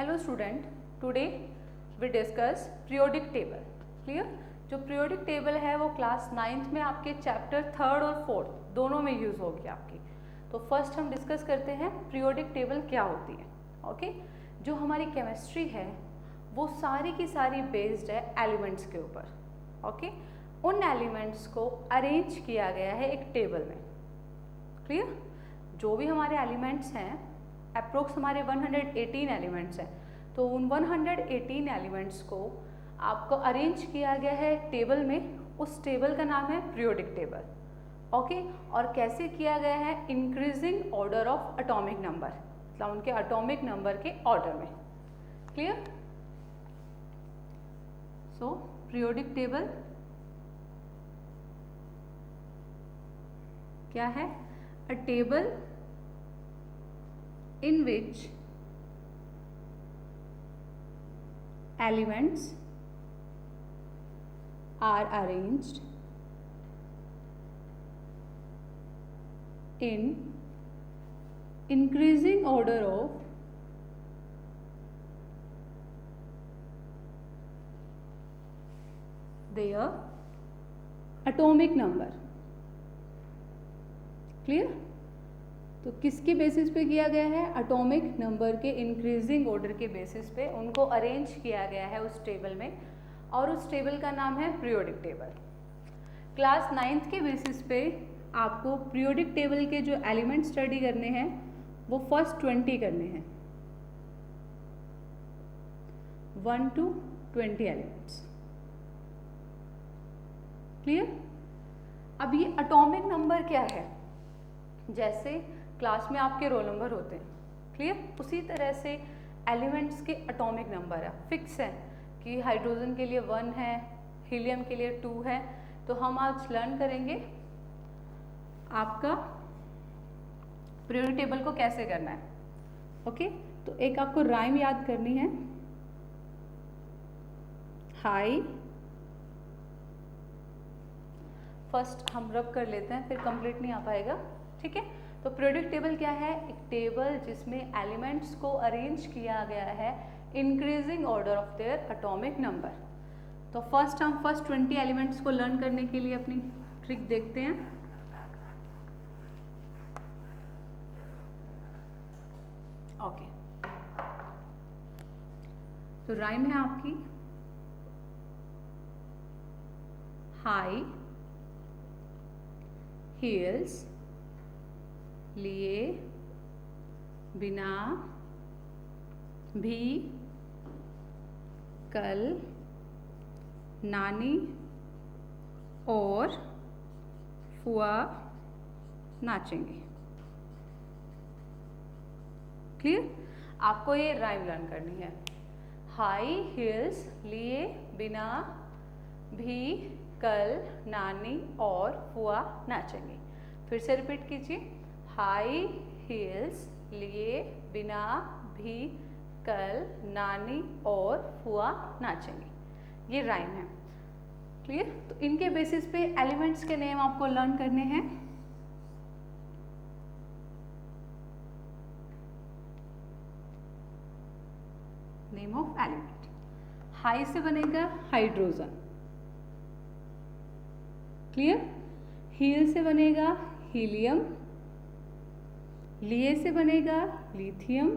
Hello student, today we discuss periodic table. Clear? जो periodic table है वो class 9th में आपके चैप्टर 3rd और 4th दोनों में यूज़ होगी आपकी। तो फर्स्ट हम डिस्कस करते हैं पीरियोडिक टेबल क्या होती है। ओके, जो हमारी केमिस्ट्री है वो सारी की सारी बेस्ड है एलिमेंट्स के ऊपर। ओके, उन एलिमेंट्स को अरेंज किया गया है एक टेबल में। क्लियर? जो भी हमारे एलिमेंट्स हैं, अप्रोक्स हमारे 118 एलिमेंट्स हैं, तो उन 118 एलिमेंट्स को आपको अरेंज किया गया है टेबल में। उस टेबल का नाम है पीरियोडिक टेबल। ओके, और कैसे किया गया है? Increasing order of atomic number, मतलब उनके एटॉमिक नंबर के ऑर्डर में। क्लियर? सो पीरियोडिक टेबल क्या है? अ table in which elements are arranged in increasing order of their atomic number. Clear? तो किसके बेसिस पे किया गया है? एटॉमिक नंबर के इंक्रीजिंग ऑर्डर के बेसिस पे उनको अरेंज किया गया है उस टेबल में, और उस टेबल का नाम है पीरियोडिक टेबल। क्लास 9th के बेसिस पे आपको पीरियोडिक टेबल के जो एलिमेंट स्टडी करने हैं वो फर्स्ट 20 करने हैं, 1 to 20 एलिमेंट्स। क्लियर? अब ये एटॉमिक नंबर क्या है? जैसे क्लास में आपके रोल नंबर होते हैं, क्लियर, उसी तरह से एलिमेंट्स के एटॉमिक नंबर है, फिक्स है कि हाइड्रोजन के लिए 1 है, हीलियम के लिए 2 है। तो हम आज लर्न करेंगे आपका पीरियोडिक टेबल को कैसे करना है। ओके, तो एक आपको राइम याद करनी है, हाई। फर्स्ट हम रब कर लेते हैं, फिर कंप्लीट नहीं आ पाएगा। ठीक है, तो पीरियोडिक टेबल क्या है? एक टेबल जिसमें एलिमेंट्स को अरेंज किया गया है increasing order of their atomic number. तो फर्स्ट हम फर्स्ट 20 एलिमेंट्स को लर्न करने के लिए अपनी ट्रिक देखते हैं। ओके, तो राइम है आपकी हाई हील्स लिए बिना भी कल नानी और फुआ नाचेंगे। क्लियर? आपको ये राइम लर्न करनी है। हाई हील्स लिए बिना भी कल नानी और फुआ नाचेंगे। फिर से रिपीट कीजिए, हाई हील्स लिए बिना भी कल नानी और फुआ नाचेंगे। ये राइम है। क्लियर? तो इनके बेसिस पे एलिमेंट्स के नेम आपको लर्न करने हैं। नेम ऑफ एलिमेंट, हाई से बनेगा हाइड्रोजन। क्लियर? हील से बनेगा हीलियम, लिए से बनेगा लिथियम,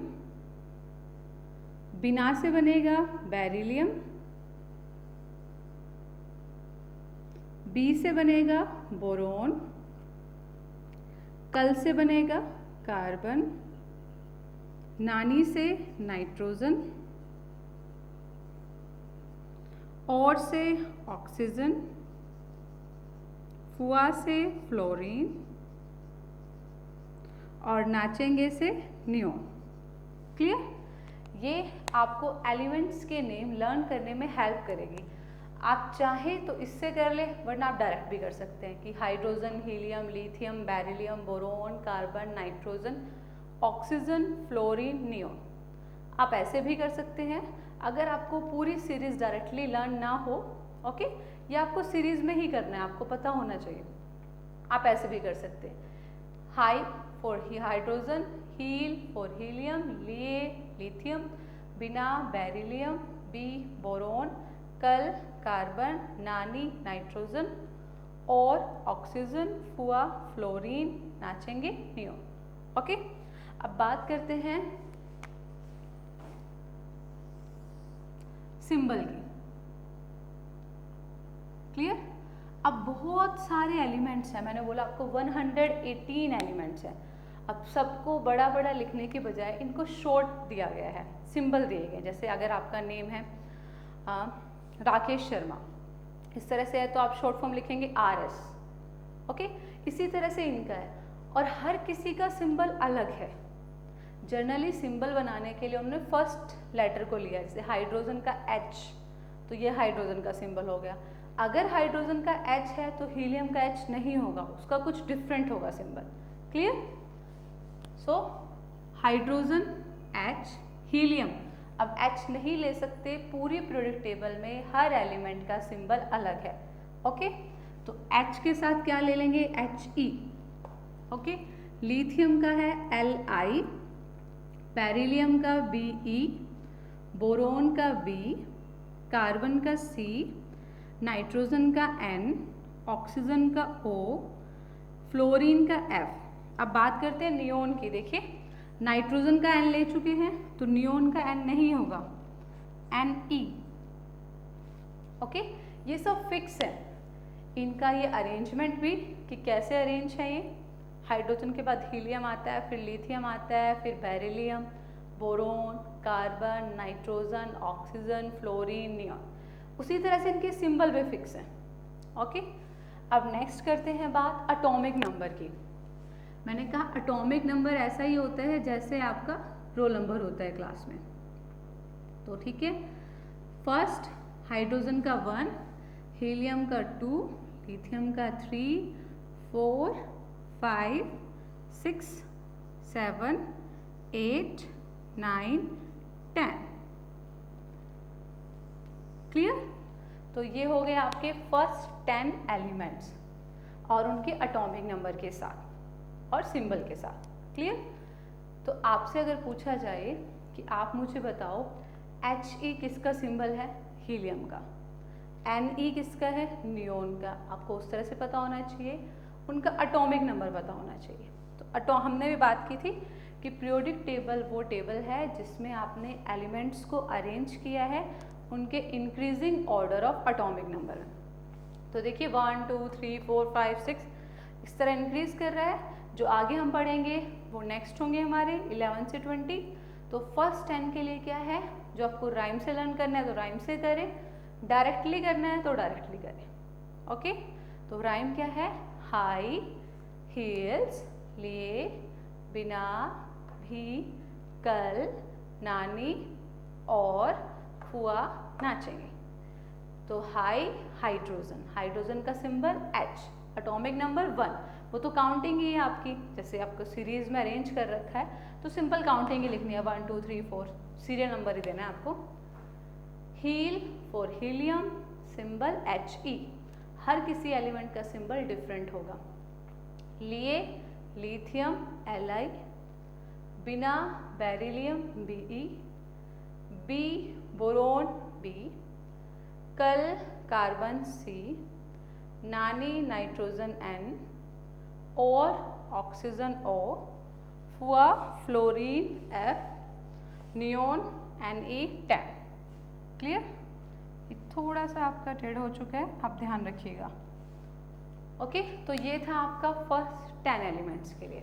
बिना से बनेगा बेरिलियम, बी से बनेगा बोरोन, कल से बनेगा कार्बन, नानी से नाइट्रोजन, और से ऑक्सीजन, फुआ से फ्लोरीन, और नाचेंगे से नियोन। क्लियर? ये आपको एलिमेंट्स के नेम लर्न करने में हेल्प करेगी। आप चाहें तो इससे कर ले, वरना आप डायरेक्ट भी कर सकते हैं कि hydrogen, helium, lithium, beryllium, boron, carbon, nitrogen, oxygen, fluorine, neon. आप ऐसे भी कर सकते हैं अगर आपको पूरी सीरीज डायरेक्टली लर्न ना हो। ओके, या आपको सीरीज में ही करना है, आपको पता होना चाहिए, आप ऐसे भी कर सकते हैं। High for hydrogen, heal for helium, लिए lithium, बिना बेरिलियम, बी बोरोन, कल कार्बन, नानी नाइट्रोजन, और ऑक्सीजन, फुआ फ्लोरीन, नाचेंगे नियोन। ओके, अब बात करते हैं सिंबल की। क्लियर? अब बहुत सारे एलिमेंट्स हैं, मैंने बोला आपको 118 एलिमेंट्स हैं। अब सबको बड़ा बड़ा लिखने के बजाय इनको शॉर्ट दिया गया है, सिंबल दिए गए। जैसे अगर आपका नेम है राकेश शर्मा, इस तरह से है तो आप शॉर्ट फॉर्म लिखेंगे RS। ओके, इसी तरह से इनका है, और हर किसी का सिंबल अलग है। जनरली सिंबल बनाने के लिए उन्होंने फर्स्ट लेटर को लिया, जैसे हाइड्रोजन का H, तो ये हाइड्रोजन का सिंबल हो गया। अगर हाइड्रोजन का H है तो हीलियम का H नहीं होगा, उसका कुछ डिफरेंट होगा symbol. Clear? So hydrogen H, helium. अब H नहीं ले सकते, पूरी पीरियोडिक टेबल में हर एलिमेंट का सिंबल अलग है। ओके, तो H के साथ क्या ले लेंगे? He। ओके, लिथियम का है Li, बेरिलियम का Be, बोरोन का B, कार्बन का C, नाइट्रोजन का N, ऑक्सीजन का O, फ्लोरीन का F। अब बात करते हैं नियोन की। देखिए, नाइट्रोजन का N ले चुके हैं तो नियोन का N नहीं होगा, Ne। ओके, ये सब फिक्स है। इनका ये अरेंजमेंट भी कि कैसे अरेंज है। ये हाइड्रोजन के बाद हीलियम आता है, फिर लिथियम आता है, फिर beryllium, boron, carbon, nitrogen, oxygen, fluorine, neon. उसी तरह से इनके सिंबल भी फिक्स हैं। ओके, अब नेक्स्ट करते हैं बात एटॉमिक नंबर की। मैंने कहा एटॉमिक नंबर ऐसा ही होता है जैसे आपका रोल नंबर होता है क्लास में। तो ठीक है, फर्स्ट हाइड्रोजन का 1, हीलियम का 2, लिथियम का 3, 4, 5, 6, 7, 8, 9, 10। क्लियर? तो ये हो गए आपके फर्स्ट 10 एलिमेंट्स और उनके एटॉमिक नंबर के साथ और सिंबल के साथ। क्लियर? तो आपसे अगर पूछा जाए कि आप मुझे बताओ He किसका सिंबल है? हीलियम का। Ne किसका है? नियोन का। आपको उस तरह से पता होना चाहिए, उनका एटॉमिक नंबर पता होना चाहिए। तो हमने भी बात की थी कि पीरियोडिक टेबल वो टेबल है जिसमें आपने एलिमेंट्स को अरेंज किया है उनके increasing order of atomic number. तो देखिए 1 2 3 4 5 6 इस तरह इंक्रीज कर रहा है। जो आगे हम पढ़ेंगे वो नेक्स्ट होंगे हमारे 11 से 20। तो फर्स्ट 10 के लिए क्या है, जो आपको राइम से लर्न करना है तो राइम से करें, डायरेक्टली करना है तो डायरेक्टली करें। ओके, तो राइम क्या है? हाई हील्स, लिए, बिना, भी, कल, नानी और फुआ नाचेंगे। तो हाई हाइड्रोजन, हाइड्रोजन का सिंबल H, एटॉमिक नंबर 1। वो तो काउंटिंग ही है आपकी, जैसे आपको सीरीज में अरेंज कर रखा है तो सिंपल काउंटिंग ही लिखनी है, 1 2 3 4 सीरियल नंबर ही देना है आपको। हील फॉर हीलियम, सिंबल He। हर किसी एलिमेंट का सिंबल डिफरेंट होगा। लिए लिथियम Li, बिना बेरिलियम Be, बी बोरोन B, कल कार्बन C, नानी नाइट्रोजन N और ऑक्सीजन O, फुआ fluorine F, neon Ne 10। Clear? थोड़ा सा आपका टेढ़ा हो चुका है, आप ध्यान रखिएगा। ओके, तो ये था आपका फर्स्ट 10 एलिमेंट्स के लिए।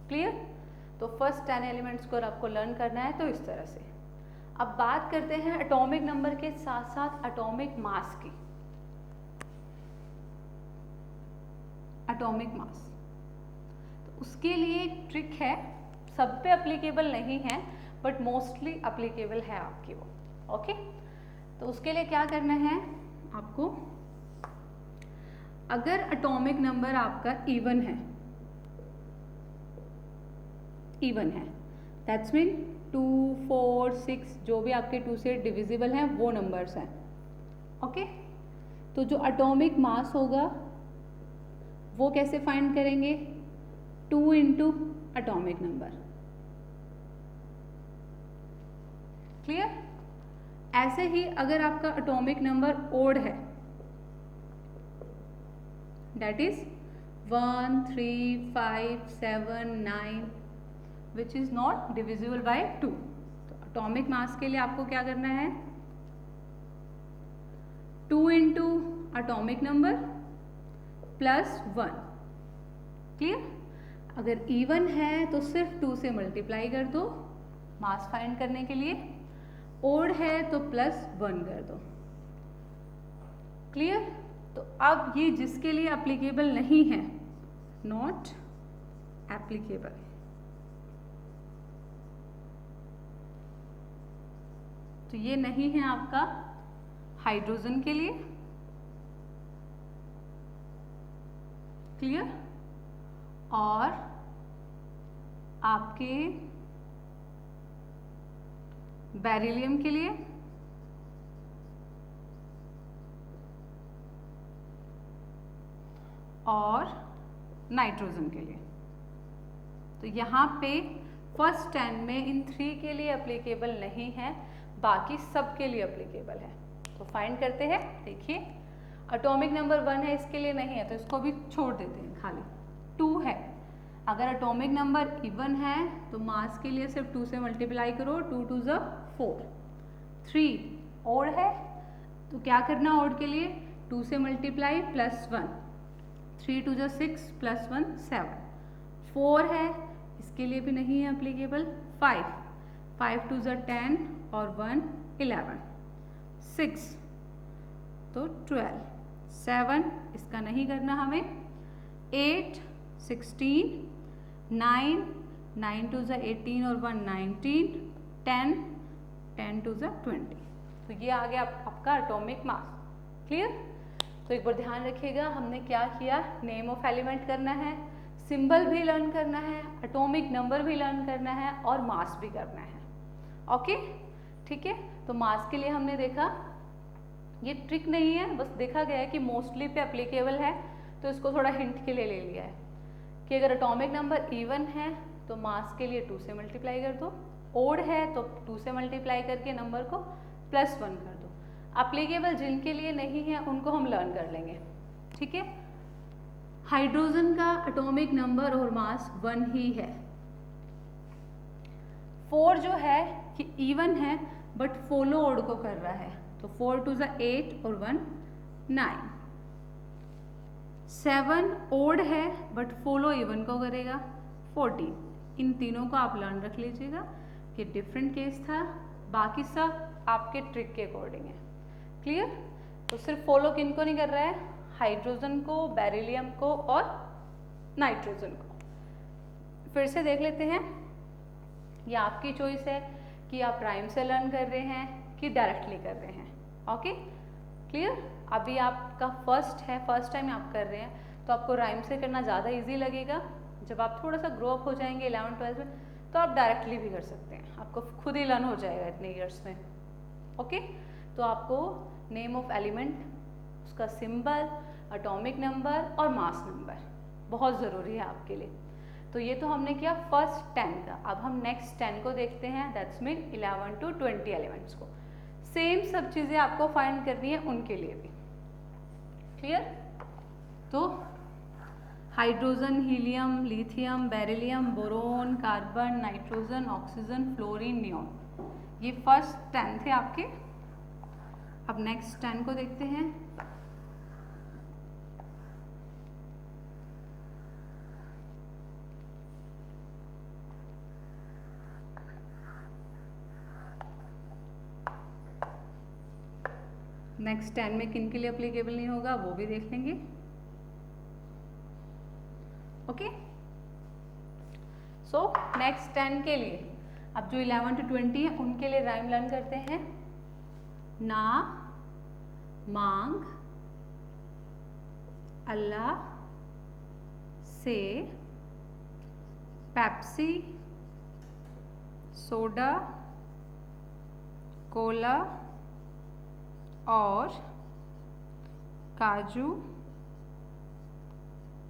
क्लियर? तो फर्स्ट 10 एलिमेंट्स को आपको लर्न करना है तो इस तरह से। अब बात करते हैं एटॉमिक नंबर के साथ साथ एटॉमिक मास की। एटॉमिक मास, तो उसके लिए एक ट्रिक है, सब पे अप्लीकेबल नहीं है बट मोस्टली अप्लीकेबल है आपकी वो। ओके, तो उसके लिए क्या करना है आपको, अगर एटॉमिक नंबर आपका इवन है दैट्स मीन 2 4 6 जो भी आपके 2 से डिविजिबल हैं वो नंबर्स हैं। ओके, तो जो एटॉमिक मास होगा वो कैसे फाइंड करेंगे? 2 इंटू एटॉमिक नंबर। क्लियर। ऐसे ही अगर आपका एटॉमिक नंबर ओड है, that is 1, 3, 5, 7, 9 which is not divisible by 2, तो एटॉमिक मास के लिए आपको क्या करना है, 2 into atomic number plus 1। Clear. अगर इवन है तो सिर्फ 2 से मल्टीप्लाई कर दो मास फाइंड करने के लिए, ओड है तो प्लस 1 कर दो। क्लियर। तो अब ये जिसके लिए एप्लीकेबल नहीं है, नॉट एप्लीकेबल, तो ये नहीं है आपका हाइड्रोजन के लिए। क्लियर। और आपके बेरिलियम के लिए, और नाइट्रोजन के लिए। तो यहाँ पे फर्स्ट 10 में इन 3 के लिए एप्लीकेबल नहीं है, बाकी सब के लिए एप्लीकेबल है। तो फाइंड करते हैं। देखिए एटॉमिक नंबर 1 है, इसके लिए नहीं है तो इसको भी छोड़ देते हैं खाली। 2 है, अगर एटॉमिक नंबर इवन है तो मास के लिए सिर्फ 2 से मल्टीप्लाई करो, 2 2 ज़ 4। 3 ओड है तो क्या करना, ओड के लिए 2 से मल्टीप्लाई प्लस 1, 3 2 ज़ 6 प्लस 1 7। 4 है, इसके लिए भी नहीं है एप्लीकेबल। 5 5 2 ज़ 10 और 1 11। 6 तो 12। 7 इसका नहीं करना हमें। 8 16। 9 9 2 ज़ 18 और 1 19। 10 10 2 ज़ 20। तो ये आ गया आपका एटॉमिक मास। क्लियर। तो एक बार ध्यान रखिएगा, हमने क्या किया, नेम ऑफ एलिमेंट करना है, सिंबल भी लर्न करना है, एटॉमिक नंबर भी लर्न करना है और मास भी करना है। ओके ठीक है। तो मास के लिए हमने देखा, ये ट्रिक नहीं है, बस देखा गया है कि मोस्टली पे एप्लीकेबल है, तो इसको थोड़ा हिंट के लिए ले लिया है कि अगर एटॉमिक नंबर इवन है तो मास के लिए 2 से मल्टीप्लाई कर दो, ओड है तो 2 से मल्टीप्लाई करके नंबर को प्लस 1 कर दो। एप्लीकेबल जिनके लिए नहीं है उनको हम लर्न कर लेंगे। ठीक है। हाइड्रोजन का एटॉमिक नंबर और मास 1 ही है। 4 जो है कि इवन है बट फॉलो ओड को कर रहा है, तो 4 2 ज़ 8 और 1 9। 7 ओड है बट फॉलो इवन को करेगा, 14। इन तीनों को आप लर्न रख लीजिएगा कि डिफरेंट केस था, बाकी सब आपके ट्रिक के अकॉर्डिंग है। क्लियर। तो सिर्फ फॉलो किन को नहीं कर रहा है, हाइड्रोजन को, बेरिलियम को और नाइट्रोजन को। फिर से देख लेते हैं, ये आपकी चॉइस है कि आप राइम से लर्न कर रहे हैं कि डायरेक्टली कर रहे हैं। Okay clear. अभी आपका फर्स्ट है, फर्स्ट टाइम आप कर रहे हैं तो आपको राइम से करना ज़्यादा इजी लगेगा। जब आप थोड़ा सा ग्रो अप हो जाएंगे 11 12 में तो आप डायरेक्टली भी कर सकते हैं, आपको खुद ही लर्न हो जाएगा इतने ईयर्स में। ओके तो आपको नेम ऑफ एलिमेंट, उसका सिंबल, एटॉमिक नंबर और मास नंबर बहुत ज़रूरी है आपके लिए। तो ये तो हमने किया फर्स्ट 10 का। अब हम नेक्स्ट 10 को देखते हैं, दैट्स मीन 11 to 20 एलिमेंट्स को। सेम सब चीज़ें आपको फाइंड करनी है उनके लिए भी। क्लियर। तो hydrogen, helium, lithium, beryllium, boron, carbon, nitrogen, oxygen, fluorine, neon, ये फर्स्ट 10 थे आपके। अब नेक्स्ट 10 को देखते हैं। नेक्स्ट 10 में किन के लिए एप्लीकेबल नहीं होगा वो भी देख लेंगे। ओके सो नेक्स्ट 10 के लिए अब जो 11 to 20 है उनके लिए राइम लर्न करते हैं। ना, मांग, अल्लाह, से, पेप्सी, सोडा, कोला और काजू,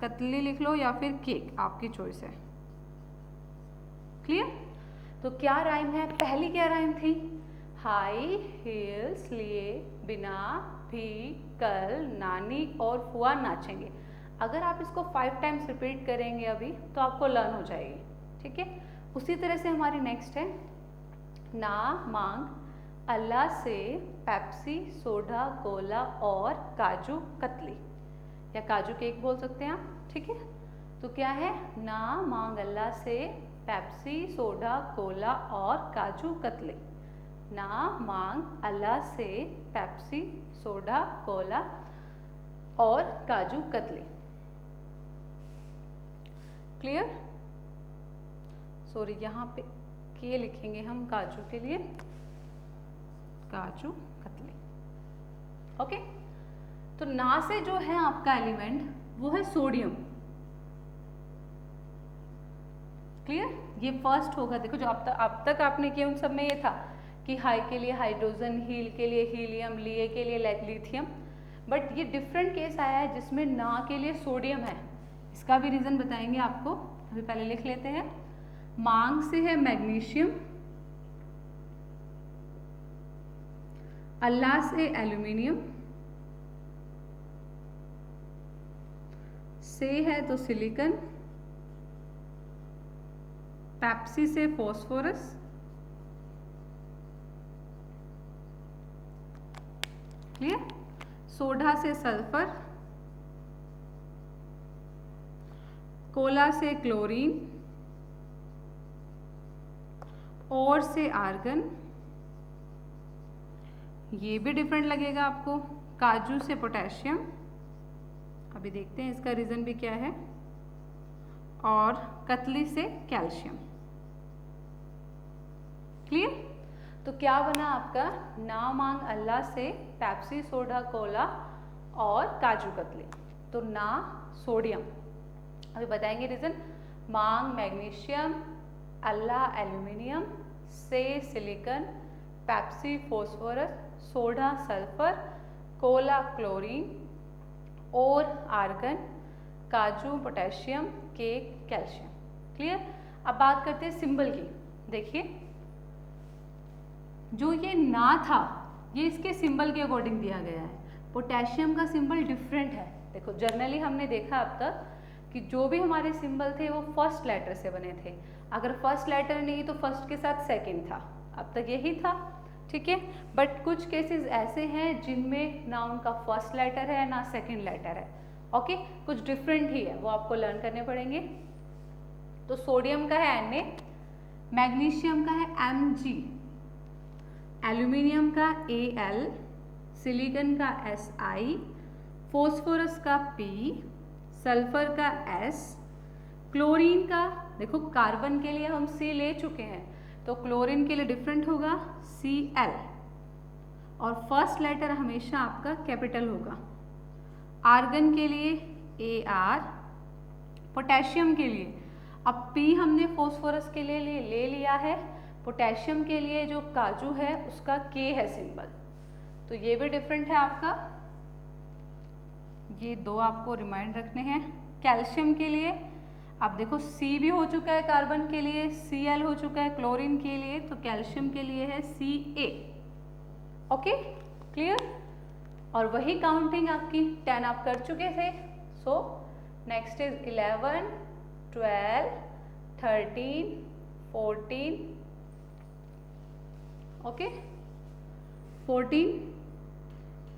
कतली लिख लो या फिर केक, आपकी चॉइस है। क्लियर। तो क्या राइम है, पहली क्या राइम थी, हाई हील्स लिए बिना भी कल नानी और फुआ नाचेंगे। अगर आप इसको 5 टाइम्स रिपीट करेंगे अभी तो आपको लर्न हो जाएगी, ठीक है। उसी तरह से हमारी नेक्स्ट है, ना मांग अल्लाह से पेप्सी, सोडा, कोला और काजू कतली, या काजू केक बोल सकते हैं आप, ठीक है। तो क्या है, ना मांग अल्लाह से पेप्सी, सोडा, कोला और काजू कतली। ना मांग अल्लाह से पेप्सी, सोडा, कोला और काजू कतली। क्लियर? सॉरी, यहाँ पे के लिखेंगे हम काजू के लिए, काजू कतली। ओके, तो ना से जो है आपका एलिमेंट वो है सोडियम। क्लियर? ये फर्स्ट होगा। देखो जो अब तक आपने किया उन सब में ये था कि हाई के लिए हाइड्रोजन, हील के लिए हीलियम, लिए के लिए लिथियम, बट ये डिफरेंट केस आया है जिसमें ना के लिए सोडियम है। इसका भी रीज़न बताएंगे आपको, अभी पहले लिख लेते हैं। मांग से है मैग्नीशियम, अल्लाह से एल्यूमिनियम, से है तो सिलिकॉन, पेप्सी से फॉस्फोरस, क्लियर? सोडा से सल्फर, कोला से क्लोरीन, और से आर्गन, ये भी डिफरेंट लगेगा आपको, काजू से पोटेशियम, अभी देखते हैं इसका रीज़न भी क्या है, और कतली से कैल्शियम। क्लियर? तो क्या बना आपका, ना मांग अल्लाह से पेप्सी, सोडा, कोला और काजू कतली। तो ना सोडियम, अभी बताएंगे रीज़न। मांग मैग्नीशियम, अल्लाह एल्यूमिनियम, से silicon, Pepsi phosphorus, soda sulphur, Cola chlorine और आर्गन, काजू पोटेशियम, केक कैल्शियम। क्लियर? अब बात करते हैं सिंबल की। देखिए जो ये ना था ये इसके सिंबल के अकॉर्डिंग दिया गया है। पोटेशियम का सिंबल डिफरेंट है। देखो जनरली हमने देखा अब तक कि जो भी हमारे सिंबल थे वो फर्स्ट लेटर से बने थे। अगर फर्स्ट लेटर नहीं तो फर्स्ट के साथ सेकंड था, अब तक यही था, ठीक है। बट कुछ केसेस ऐसे हैं जिनमें ना उनका फर्स्ट लेटर है ना सेकंड लेटर है, ओके, कुछ डिफरेंट ही है, वो आपको लर्न करने पड़ेंगे। तो सोडियम का है Na, मैग्नीशियम का है Mg, एल्यूमिनियम का Al, सिलिकॉन का Si, फॉस्फोरस का P, सल्फर का S, क्लोरीन का, देखो कार्बन के लिए हम C ले चुके हैं तो क्लोरीन के लिए डिफरेंट होगा Cl, और फर्स्ट लेटर हमेशा आपका कैपिटल होगा। आर्गन के लिए Ar, पोटेशियम के लिए अब P हमने फॉस्फोरस के लिए ले लिया है, पोटेशियम के लिए जो काजू है उसका K है सिंबल, तो ये भी डिफरेंट है आपका। ये दो आपको रिमाइंड रखने हैं। कैल्शियम के लिए अब देखो C भी हो चुका है कार्बन के लिए, Cl हो चुका है क्लोरीन के लिए, तो कैल्शियम के लिए है Ca। Okay, clear? और वही काउंटिंग आपकी 10 आप कर चुके थे। So next is 11, 12, 13, 14, okay, 14,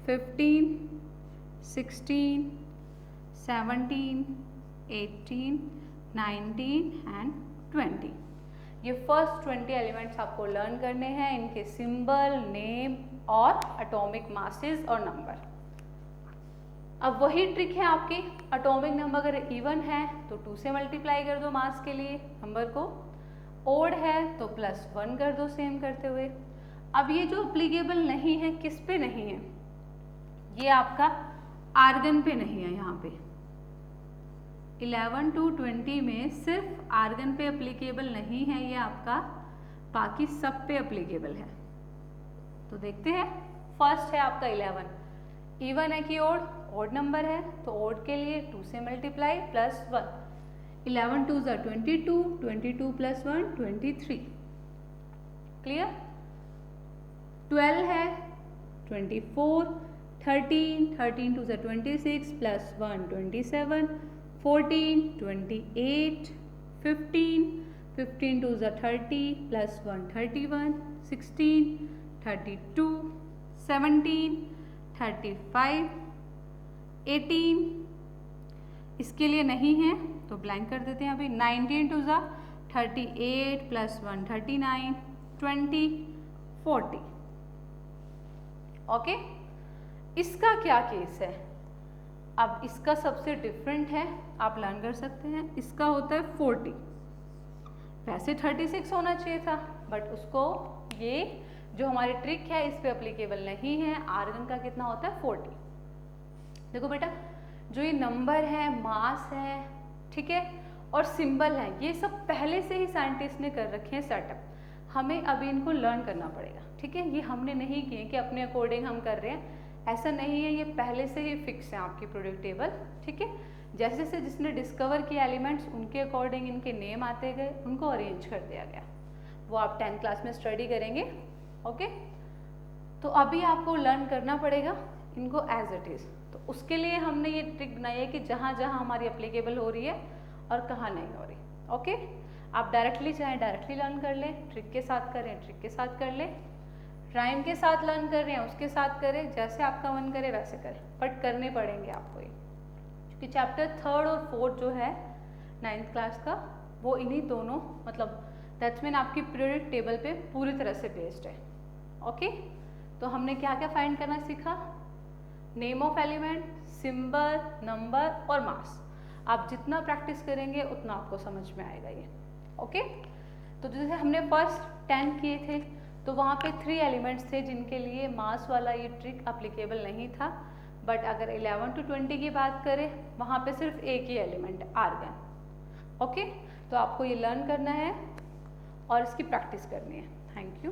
15, 16, 17, 18, 19 and 20। ये फर्स्ट 20 एलिमेंट्स आपको लर्न करने हैं, इनके सिंबल, नेम और एटॉमिक मासेस और नंबर। अब वही ट्रिक है आपकी, एटॉमिक नंबर अगर इवन है तो 2 से मल्टीप्लाई कर दो मास के लिए नंबर को, ओड है तो +1 कर दो सेम करते हुए। अब ये जो अप्लीकेबल नहीं है, किस पे नहीं है, ये आपका आर्गन पे नहीं है। यहाँ पे 11 to 20 में सिर्फ आर्गन पे अप्लीकेबल नहीं है ये आपका, बाकी सब पे अप्लीकेबल है। तो देखते हैं, फर्स्ट है आपका 11, इवन है कि ओड नंबर है तो ओड के लिए 2 से मल्टीप्लाई +1, 11 2 ज़ा 22, 22 + 1 23। क्लियर? 12 है 24, 13 2 26 प्लस 1 27, 14 28, 15 2 30 प्लस 1 31, 16 32, 17 35, 18 इसके लिए नहीं है तो ब्लैंक कर देते हैं अभी। 19 2 38 प्लस 1 39, 20 40। ओके, इसका क्या केस है? अब इसका सबसे डिफरेंट है, आप लर्न कर सकते हैं। इसका होता है 40, वैसे 36 होना चाहिए था बट उसको ये जो हमारी ट्रिक है इस पे अप्लीकेबल नहीं है। आर्गन का कितना होता है 40। देखो बेटा, जो ये नंबर है, मास है, ठीक है, और सिंबल है, ये सब पहले से ही साइंटिस्ट ने कर रखे हैं सेटअप। हमें अभी इनको लर्न करना पड़ेगा, ठीक है। ये हमने नहीं किए कि अपने अकॉर्डिंग हम कर रहे हैं, ऐसा नहीं है। ये पहले से ही फिक्स है आपकी प्रोडक्ट टेबल, ठीक है। जैसे जैसे जिसने डिस्कवर किया एलिमेंट्स, उनके अकॉर्डिंग इनके नेम आते गए, उनको अरेंज कर दिया गया। वो आप 10th क्लास में स्टडी करेंगे। ओके, तो अभी आपको लर्न करना पड़ेगा इनको एज इट इज़। तो उसके लिए हमने ये ट्रिक बनाई है कि जहाँ जहाँ हमारी अप्लीकेबल हो रही है और कहाँ नहीं हो रही। ओके, आप डायरेक्टली चाहें डायरेक्टली लर्न कर लें, ट्रिक के साथ करें ट्रिक के साथ कर लें, राइम के साथ लर्न कर रहे हैं उसके साथ करें, जैसे आपका मन करे वैसे करें, बट करने पड़ेंगे आपको ये, क्योंकि चैप्टर 3rd और 4th जो है 9th क्लास का, वो इन्हीं दोनों मतलब दैट्स मीन आपकी पीरियोडिक टेबल पे पूरी तरह से बेस्ड है। ओके, तो हमने क्या क्या फाइंड करना सीखा? Name of element, symbol, number और मास। आप जितना प्रैक्टिस करेंगे उतना आपको समझ में आएगा ये। ओके, तो जैसे हमने फर्स्ट 10 किए थे तो वहाँ पे 3 एलिमेंट्स थे जिनके लिए मास वाला ये ट्रिक अप्लीकेबल नहीं था, बट अगर 11 to 20 की बात करें वहाँ पे सिर्फ एक ही एलिमेंट है, आर्गन। ओके, तो आपको ये लर्न करना है और इसकी प्रैक्टिस करनी है। Thank you.